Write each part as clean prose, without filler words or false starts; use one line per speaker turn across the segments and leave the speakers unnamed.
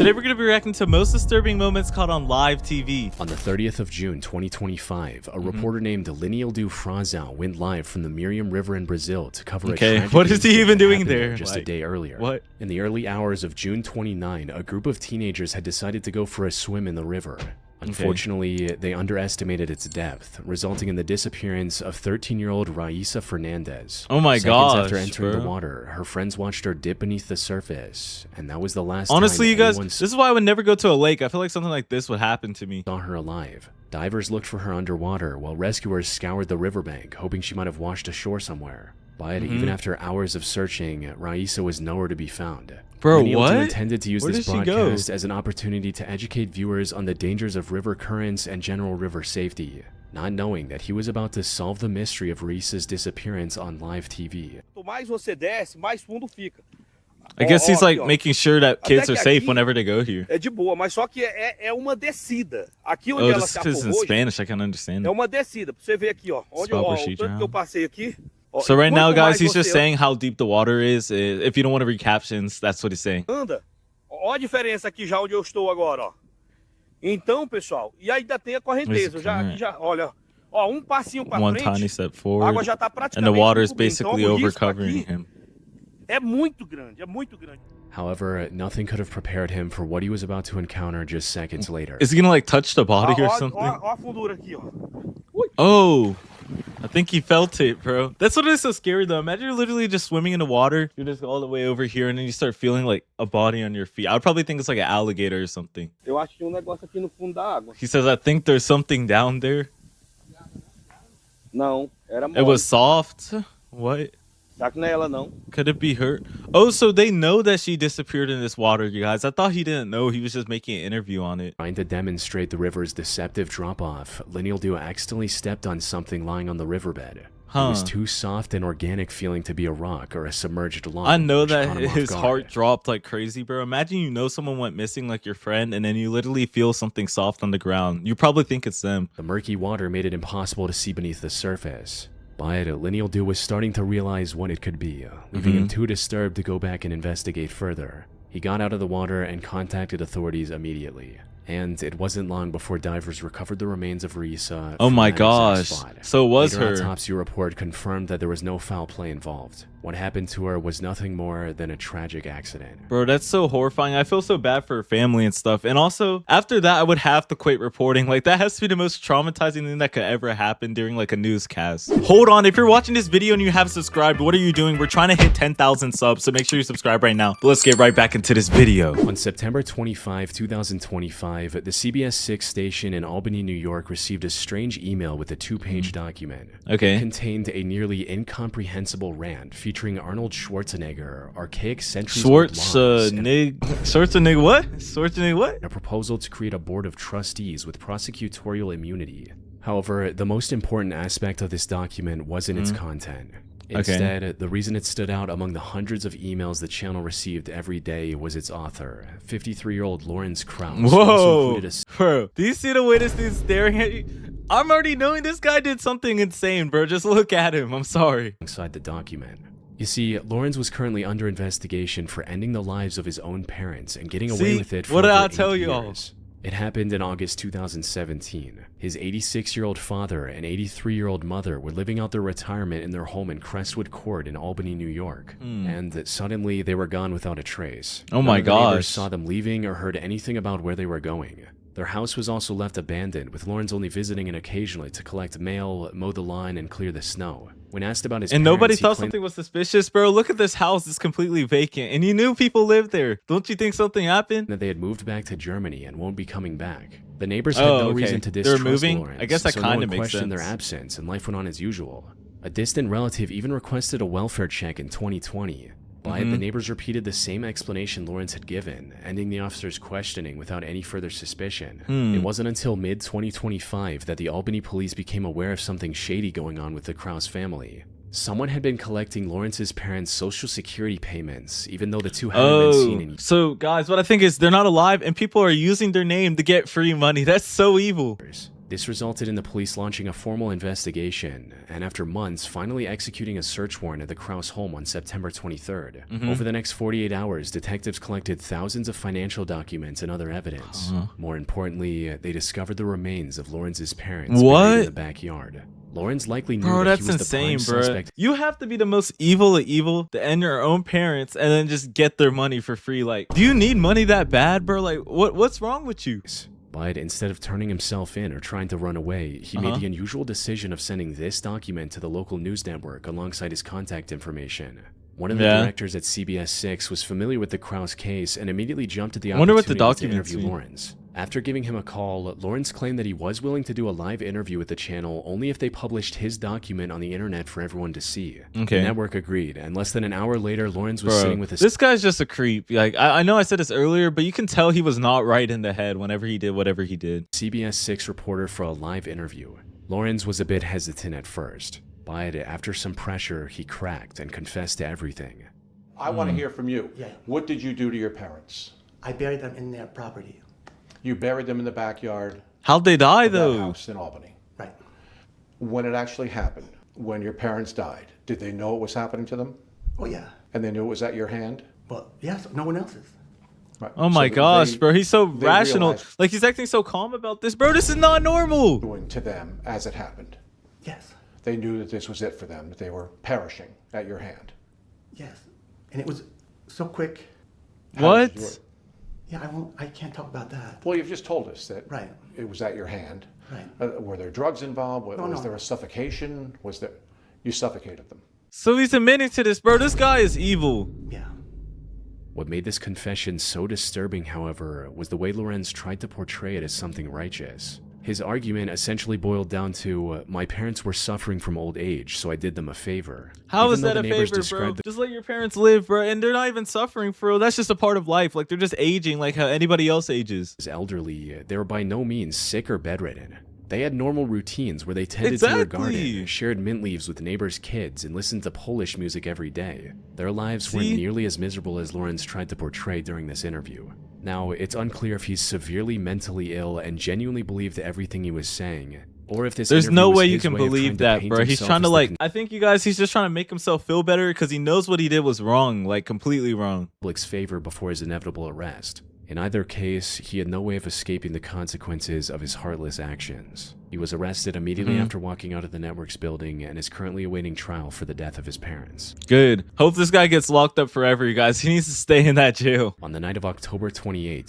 Today we're going to be reacting to most disturbing moments caught on live TV.
On the 30th of June 2025, a reporter named Linildo Frazão went live from the Miriam River in Brazil to cover a tragic
What is he
incident
even
that
doing
happened
there?
just a day earlier.
What?
In the early hours of June 29, a group of teenagers had decided to go for a swim in the river. Unfortunately, they underestimated its depth, resulting in the disappearance of 13-year-old Raíssa Fernandes.
Oh my
Seconds
gosh,
after entering
bro.
the water, her friends watched her dip beneath the surface, and that was the last
Honestly,
time
you guys,
anyone
this is why I would never go to a lake. I feel like something like this would happen to me.
saw her alive. Divers looked for her underwater, while rescuers scoured the riverbank, hoping she might have washed ashore somewhere. But even after hours of searching, Raíssa was nowhere to be found.
Bro,
Linildo
what?
intended to use
Where
this
did she go?
broadcast as an opportunity to educate viewers on the dangers of river currents and general river safety, not knowing that he was about to solve the mystery of Raíssa's disappearance on live TV.
I guess he's like making sure that kids are safe
aqui
whenever they go here.
É de boa, mas só que é uma descida. Aqui onde
Oh,
ela
this
se
is in
afogou,
Spanish. I can understand.
é uma descida. Pra você ver aqui, ó. Onde
Spot
ó,
where
o
she
tanto que eu
drowned.
passei aqui. Ó,
So right
e
now,
quanto
guys,
mais
he's just
você
saying how deep the water is. If you don't want to read captions, that's what he's saying.
anda. Ó a diferença aqui já onde eu estou agora, ó. Então, pessoal, e ainda tem a correnteza. Já, aqui já, olha, ó, passinho para
One
frente.
tiny step
A
forward,
água já tá
and
praticamente
the water is
cobrindo. Então,
basically
o
over
risco
covering
aqui
him.
é muito grande, é muito grande.
However, nothing could have prepared him for what he was about to encounter just seconds later.
Is he gonna like touch the body or
Ó
something?
a fundura aqui, ó.
Oh, I think he felt it, bro. That's what is so scary though. Imagine you're literally just swimming in the water. You're just all the way over here and then you start feeling like a body on your feet. I would probably think it's like an alligator or something.
Eu acho que tinha negócio aqui no fundo da água.
He says, I think there's something down there.
Não, era mole.
It was soft. What?
Será que não é ela, não?
Could it be her? Oh, so they know that she disappeared in this water, you guys. I thought he didn't know. He was just making an interview on it.
Trying to demonstrate the river's deceptive drop-off, Linildo accidentally stepped on something lying on the riverbed. It was too soft and organic feeling to be a rock or a submerged log.
I know
which
that
caught him off
his
guard.
heart dropped like crazy, bro. Imagine you know someone went missing, like your friend, and then you literally feel something soft on the ground. You probably think it's them.
The murky water made it impossible to see beneath the surface. But Linildo was starting to realize what it could be, leaving him too disturbed to go back and investigate further. He got out of the water and contacted authorities immediately. And it wasn't long before divers recovered the remains of Raíssa.
Oh
from
my
that exact
gosh.
spot.
So it was
Later,
her.
autopsy report confirmed that there was no foul play involved. What happened to her was nothing more than a tragic accident.
Bro, that's so horrifying. I feel so bad for her family and stuff. And also, after that, I would have to quit reporting. Like, that has to be the most traumatizing thing that could ever happen during, like, a newscast. Hold on. If you're watching this video and you have subscribed, what are you doing? We're trying to hit 10,000 subs, so make sure you subscribe right now. But let's get right back into this video.
On September 25, 2025, the CBS 6 station in Albany, New York received a strange email with a two-page document.
Okay.
It contained a nearly incomprehensible rant featuring Arnold Schwarzenegger, archaic centuries-old laws, and
Schwarzenegger what? Schwarzenegger what?
a proposal to create a board of trustees with prosecutorial immunity. However, the most important aspect of this document wasn't its content. Instead, the reason it stood out among the hundreds of emails the channel received every day was its author, 53-year-old Lawrence Krauss. who also
Whoa,
included a
bro, do you see the way this dude's staring at you? I'm already knowing this guy did something insane, bro. Just look at him. I'm sorry.
alongside the document. You see, Lawrence was currently under investigation for ending the lives of his own parents and getting away
See,
with it for
what did
over
I tell
8
y'all?
years. It happened in August 2017. His 86-year-old father and 83-year-old mother were living out their retirement in their home in Crestwood Court in Albany, New York. And suddenly, they were gone without a trace.
Oh my
None of the neighbors
gosh.
saw them leaving or heard anything about where they were going. Their house was also left abandoned, with Lawrence only visiting it occasionally to collect mail, mow the lawn, and clear the snow. When asked about his
And
parents,
nobody
he
thought
claimed
something was suspicious, bro. Look at this house. It's completely vacant. And you knew people lived there. Don't you think something happened?
that they had moved back to Germany and won't be coming back. The neighbors had
Oh,
no
okay.
reason to
They're
distrust
moving?
Lawrence,
I guess that
so no
kinda
one
makes
questioned their
sense.
absence and life went on as usual. A distant relative even requested a welfare check in 2020. But the neighbors repeated the same explanation Lawrence had given, ending the officer's questioning without any further suspicion. It wasn't until mid-2025 that the Albany police became aware of something shady going on with the Krauss family. Someone had been collecting Lawrence's parents' social security payments, even though the two hadn't been seen in years.
So guys, what I think is they're not alive and people are using their name to get free money. That's so evil.
This resulted in the police launching a formal investigation, and after months, finally executing a search warrant at the Kraus home on September 23rd. Over the next 48 hours, detectives collected thousands of financial documents and other evidence. More importantly, they discovered the remains of Lawrence's parents buried in the backyard. Lawrence likely knew that he was the prime suspect.
You have to be the most evil of evil to end your own parents and then just get their money for free. Like, do you need money that bad, bro? Like, what's wrong with you?
But instead of turning himself in or trying to run away, he made the unusual decision of sending this document to the local news network alongside his contact information. One of the directors at CBS 6 was familiar with the Kraus case and immediately jumped at the opportunity to interview Lawrence. After giving him a call, Lawrence claimed that he was willing to do a live interview with the channel only if they published his document on the internet for everyone to see. The network agreed, and less than an hour later, Lawrence was sitting with his...
This guy's just a creep. Like, I know I said this earlier, but you can tell he was not right in the head whenever he did whatever he did.
CBS 6 reporter for a live interview. Lawrence was a bit hesitant at first, but after some pressure, he cracked and confessed to everything.
I want to hear from you.
Yeah.
What did you do to your parents?
I buried them in their property.
You buried them in the backyard
How'd they die,
of that
though?
house in Albany.
Right.
When it actually happened, when your parents died, did they know it was happening to them?
Oh, yeah.
And they knew it was at your hand?
But yes, no one else's.
Right.
Oh my gosh, bro. He's so rational.
realized-
Like, he's acting so calm about this. Bro, this is not normal.
Doing to them as it happened.
Yes.
They knew that this was it for them, that they were perishing at your hand.
Yes. And it was so quick.
How did you do
What?
it?
Yeah, I can't talk about that.
Well, you've just told us that
Right.
it was at your hand.
Right.
Were there drugs involved? Was
no.
there a suffocation? Was there... You suffocated them.
So he's admitting to this, bro. This guy is evil.
Yeah.
What made this confession so disturbing, however, was the way Lawrence tried to portray it as something righteous. His argument essentially boiled down to, my parents were suffering from old age, so I did them a favor.
How
Even
is
though
that
the
a
neighbors
favor, bro?
described the
Just let your parents live, bro. And they're not even suffering, bro. That's just a part of life. Like, they're just aging like how anybody else ages.
as elderly, they were by no means sick or bedridden. They had normal routines where they tended to their garden, shared mint leaves with neighbors' kids, and listened to Polish music every day. Their lives weren't nearly as miserable as Lawrence tried to portray during this interview. Now, it's unclear if he's severely mentally ill and genuinely believed everything he was saying, or if this
There's
interview
no
was
way you
his
can
way of
believe
trying to
that,
paint
bro. He's
himself
trying to,
as the
like, I think you guys, he's just trying to make himself feel better because he knows what he did was wrong, like completely wrong.
public's favor before his inevitable arrest. In either case, he had no way of escaping the consequences of his heartless actions. He was arrested immediately after walking out of the network's building and is currently awaiting trial for the death of his parents.
Good. Hope this guy gets locked up forever, you guys. He needs to stay in that jail.
On the night of October 28,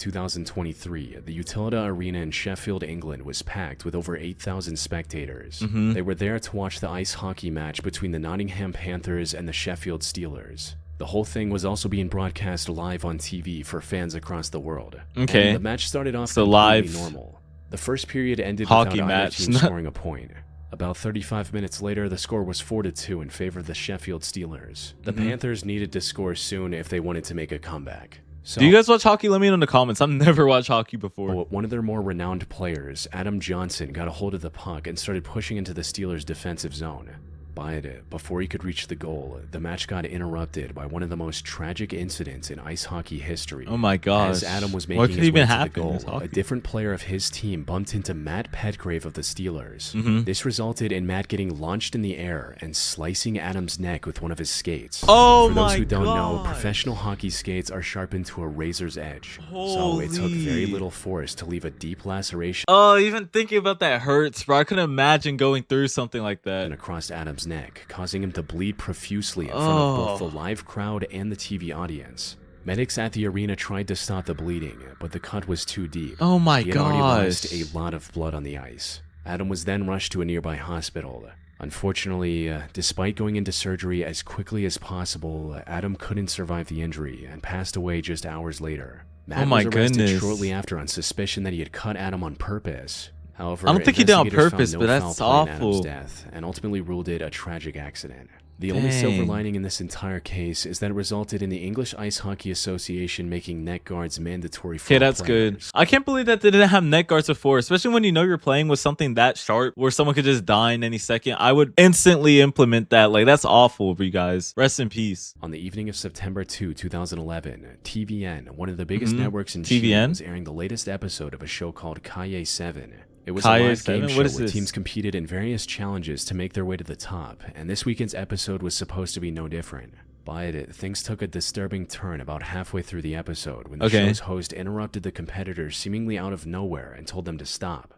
2023, the Utilita Arena in Sheffield, England was packed with over 8,000 spectators. They were there to watch the ice hockey match between the Nottingham Panthers and the Sheffield Steelers. The whole thing was also being broadcast live on TV for fans across the world.
Okay.
And the match started off
So
completely
live
normal. The first period ended
hockey
without
match.
either team scoring a point. About 35 minutes later, the score was 4-2 in favor of the Sheffield Steelers. The Panthers needed to score soon if they wanted to make a comeback. So,
Do you guys watch hockey? Let me know in the comments. I've never watched hockey before.
one of their more renowned players, Adam Johnson, got a hold of the puck and started pushing into the Steelers' defensive zone. But before he could reach the goal, the match got interrupted by one of the most tragic incidents in ice hockey history.
Oh my gosh.
As Adam was
What
making
could
his
even
way to the
happen in
goal,
hockey?
a different player of his team bumped into Matt Petgrave of the Steelers. This resulted in Matt getting launched in the air and slicing Adam's neck with one of his skates.
Oh
For those
my
who don't know,
gosh.
professional hockey skates are sharpened to a razor's edge. So it took very
Holy.
little force to leave a deep laceration
Oh, even thinking about that hurts, bro. I couldn't imagine going through something like that.
across Adam's neck, causing him to bleed profusely in front of both the live crowd and the TV audience. Medics at the arena tried to stop the bleeding, but the cut was too deep.
Oh my
He had already lost
gosh.
a lot of blood on the ice. Adam was then rushed to a nearby hospital. Unfortunately, despite going into surgery as quickly as possible, Adam couldn't survive the injury and passed away just hours later. Matt
my
was arrested
goodness.
shortly after on suspicion that he had cut Adam on purpose. However,
I don't think he did on
investigators
purpose,
found
but
no
that's
foul play in Adam's
awful.
death and ultimately ruled it a tragic accident. The only silver
Dang.
lining in this entire case is that it resulted in the English Ice Hockey Association making net guards mandatory for
Okay,
all
that's good.
players.
I can't believe that they didn't have net guards before, especially when you know you're playing with something that sharp where someone could just die in any second. I would instantly implement that. Like, that's awful for you guys. Rest in peace.
On the evening of September 2, 2011, TVN, one of the biggest networks in
TVN?
Chile, was airing the latest episode of a show called Calle 7. It was
Kaya
a live
7?
game
What
show
is
where
this?
teams competed in various challenges to make their way to the top, and this weekend's episode was supposed to be no different. But things took a disturbing turn about halfway through the episode when the show's host interrupted the competitors seemingly out of nowhere and told them to stop.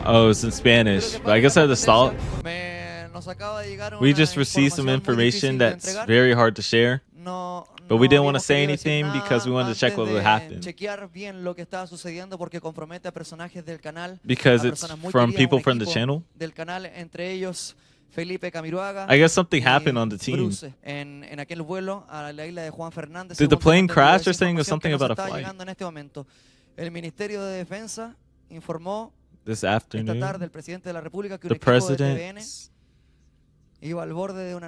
Oh, it's in Spanish, but I guess I had to stop. We just received some information that's very hard to share. But we didn't want to say anything because we wanted to check what would happen. Because it's from people from the channel. I guess something happened on the team. Did the plane crash or saying something about a flight? This afternoon, the president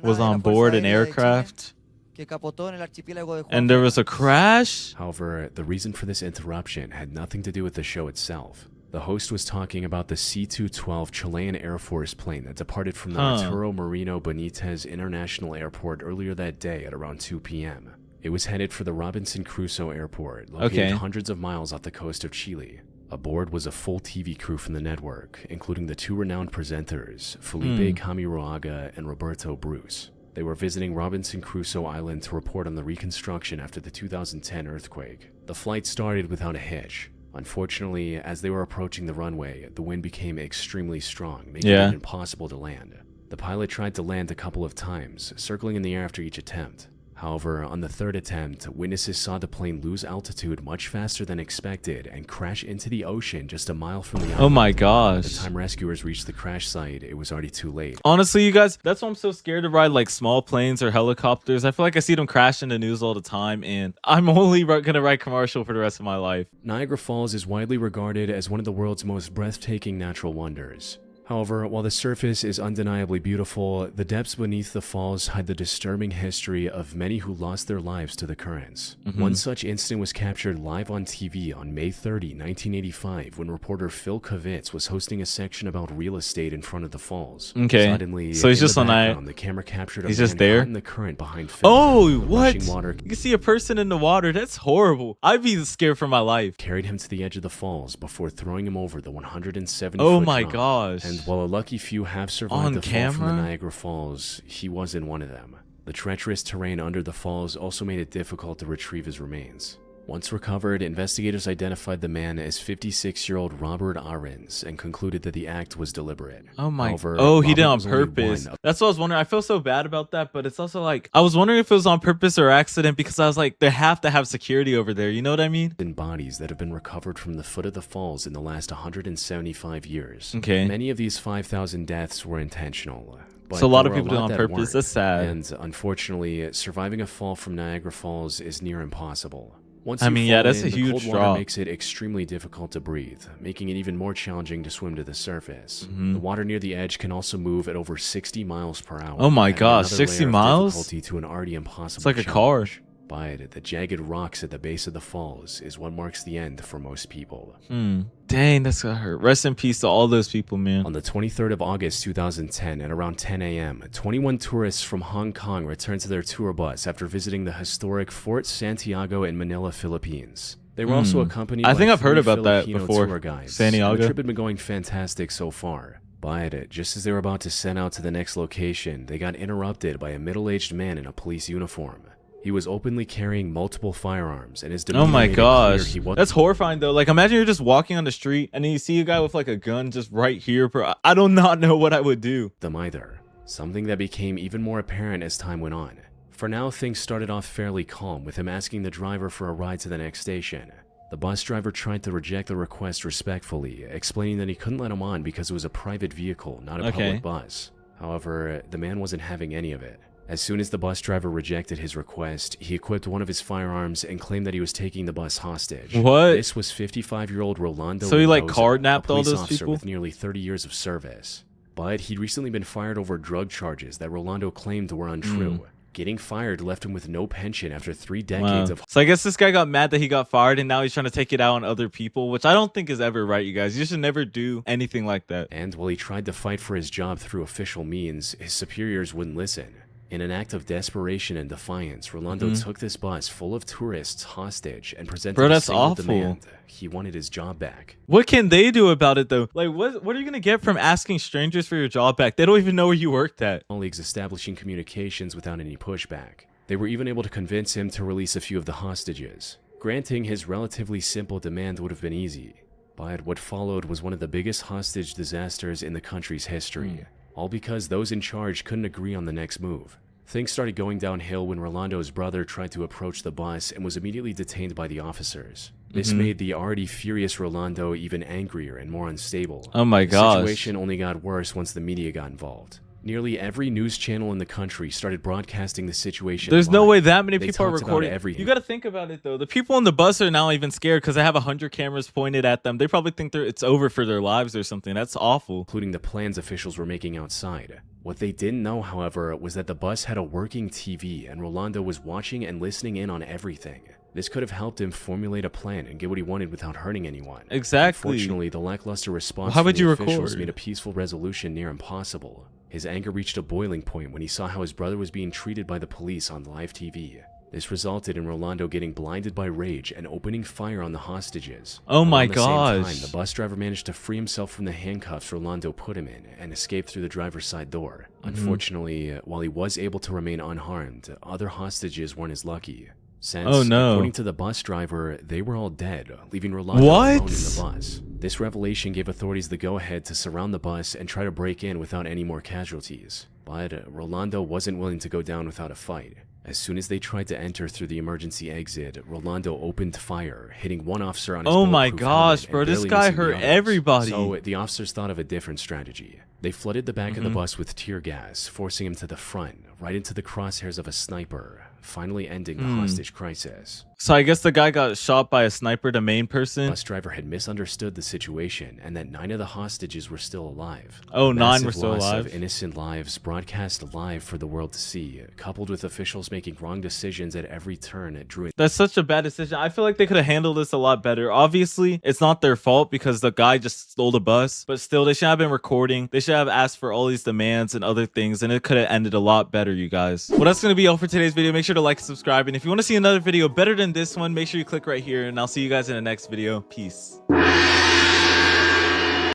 was on board an aircraft and there was a crash?
However, the reason for this interruption had nothing to do with the show itself. The host was talking about the C-212 Chilean Air Force plane that departed from the Arturo Merino Benitez International Airport earlier that day at around 2 p.m. It was headed for the Robinson Crusoe Airport, located hundreds of miles off the coast of Chile. Aboard was a full TV crew from the network, including the two renowned presenters, Felipe Camiroaga and Roberto Bruce. They were visiting Robinson Crusoe Island to report on the reconstruction after the 2010 earthquake. The flight started without a hitch. Unfortunately, as they were approaching the runway, the wind became extremely strong, making it impossible to land. The pilot tried to land a couple of times, circling in the air after each attempt. However, on the third attempt, witnesses saw the plane lose altitude much faster than expected and crash into the ocean just a mile from the island.
Oh my gosh.
By the time rescuers reached the crash site, it was already too late.
Honestly, you guys, that's why I'm so scared to ride like small planes or helicopters. I feel like I see them crash in the news all the time, and I'm only gonna ride commercial for the rest of my life.
Niagara Falls is widely regarded as one of the world's most breathtaking natural wonders. However, while the surface is undeniably beautiful, the depths beneath the falls hide the disturbing history of many who lost their lives to the currents. One such incident was captured live on TV on May 30, 1985, when reporter Phil Kavitz was hosting a section about real estate in front of the falls. Suddenly,
so he's just on
the camera captured a
he's
man
just there
caught in the current behind Phil.
Oh, what?
Water
You can see a person in the water. That's horrible. I'd be scared for my life.
Carried him to the edge of the falls before throwing him over the 170-foot
Oh my
drop.
gosh.
And while a lucky few have survived
On
the fall from the
camera?
Niagara Falls, he wasn't one of them. The treacherous terrain under the falls also made it difficult to retrieve his remains. Once recovered, investigators identified the man as 56-year-old Robert Ahrens and concluded that the act was deliberate.
Oh my.
However,
Oh, he did it
Robert
on
was only
purpose.
one
That's what I was wondering. I feel so bad about that, but it's also like, I was wondering if it was on purpose or accident because I was like, they have to have security over there. You know what I mean?
in bodies that have been recovered from the foot of the falls in the last 175 years.
Okay.
Many of these 5,000 deaths were intentional. But
So a lot
there
of
were
people did it on
that
purpose.
weren't.
That's sad.
And unfortunately, surviving a fall from Niagara Falls is near impossible. Once
I
you
mean, yeah,
fall
that's
in,
a
the
huge
cold water
drop.
makes it extremely difficult to breathe, making it even more challenging to swim to the surface.
Mm-hmm.
The water near the edge can also move at over 60 miles per hour.
Oh my
adding
gosh,
another
60
layer of
miles?
difficulty to an already impossible
It's like a car.
challenge. But the jagged rocks at the base of the falls is what marks the end for most people.
Dang, that's gonna hurt. Rest in peace to all those people, man.
On the 23rd of August 2010 at around 10 a.m., 21 tourists from Hong Kong returned to their tour bus after visiting the historic Fort Santiago in Manila, Philippines. They were also accompanied
I think
by
I've heard
3
about that
Filipino
before.
tour guides.
Santiago.
And the trip had been going fantastic so far. But just as they were about to set out to the next location, they got interrupted by a middle-aged man in a police uniform. He was openly carrying multiple firearms, and his demeanor
Oh my
made it clear
gosh.
he wasn't
That's horrifying though. Like imagine you're just walking on the street and then you see a guy with like a gun just right here, bro. I do not know what I would do.
them either. Something that became even more apparent as time went on. For now, things started off fairly calm, with him asking the driver for a ride to the next station. The bus driver tried to reject the request respectfully, explaining that he couldn't let him on because it was a private vehicle, not a public bus. However, the man wasn't having any of it. As soon as the bus driver rejected his request, he equipped one of his firearms and claimed that he was taking the bus hostage.
What?
This was 55-year-old Rolando
So he, like,
Mendoza,
card-napped
a
all
police
those
officer
people?
with nearly 30 years of service. But he'd recently been fired over drug charges that Rolando claimed were untrue. Getting fired left him with no pension after 3 decades of...
So I guess this guy got mad that he got fired and now he's trying to take it out on other people, which I don't think is ever right, you guys. You should never do anything like that.
And while he tried to fight for his job through official means, his superiors wouldn't listen. In an act of desperation and defiance, Rolando took this bus full of tourists hostage and presented a
that's
single
awful.
demand. He wanted his job back.
What can they do about it though? Like, what are you gonna get from asking strangers for your job back? They don't even know where you worked at.
Colleagues establishing communications without any pushback. They were even able to convince him to release a few of the hostages. Granting his relatively simple demand would have been easy, but what followed was one of the biggest hostage disasters in the country's history, all because those in charge couldn't agree on the next move. Things started going downhill when Rolando's brother tried to approach the bus and was immediately detained by the officers. This made the already furious Rolando even angrier and more unstable.
Oh my gosh.
The situation only got worse once the media got involved. Nearly every news channel in the country started broadcasting the situation.
There's no
live.
way that many
They
people are
talked about
recording.
everything.
You got to think about it though. The people on the bus are now even scared because they have 100 cameras pointed at them. They probably think it's over for their lives or something. That's awful.
Including the plans officials were making outside. What they didn't know, however, was that the bus had a working TV and Rolando was watching and listening in on everything. This could have helped him formulate a plan and get what he wanted without hurting anyone.
Exactly.
Unfortunately, the lackluster response
How
from
would
the
you
officials
record?
made a peaceful resolution near impossible. His anger reached a boiling point when he saw how his brother was being treated by the police on live TV. This resulted in Rolando getting blinded by rage and opening fire on the hostages.
Oh my
Around the same
gosh.
time, the bus driver managed to free himself from the handcuffs Rolando put him in and escape through the driver's side door. Unfortunately, while he was able to remain unharmed, other hostages weren't as lucky. Since,
Oh, no.
according to the bus driver, they were all dead, leaving Rolando
What?
alone in the bus. This revelation gave authorities the go-ahead to surround the bus and try to break in without any more casualties. But Rolando wasn't willing to go down without a fight. As soon as they tried to enter through the emergency exit, Rolando opened fire, hitting one officer on his
Oh my
bulletproof
gosh,
helmet
bro,
and
this
barely
guy
missing the
hurt
others.
everybody.
So the officers thought of a different strategy. They flooded the back of the bus with tear gas, forcing him to the front, right into the crosshairs of a sniper, finally ending the hostage crisis.
So I guess the guy got shot by a sniper, the main
The
person.
bus driver had misunderstood the situation and that 9 of the hostages were still alive.
Oh, 9
Massive
were still
loss
alive.
of innocent lives broadcast live for the world to see, coupled with officials making wrong decisions at every turn, it drew
That's such a bad decision. I feel like they could have handled this a lot better. Obviously, it's not their fault because the guy just stole the bus, but still, they should have been recording. They should have asked for all these demands and other things, and it could have ended a lot better, you guys. Well, that's going to be all for today's video. Make sure to like and subscribe, and if you want to see another video better than this one, make sure you click right here, and I'll see you guys in the next video. Peace.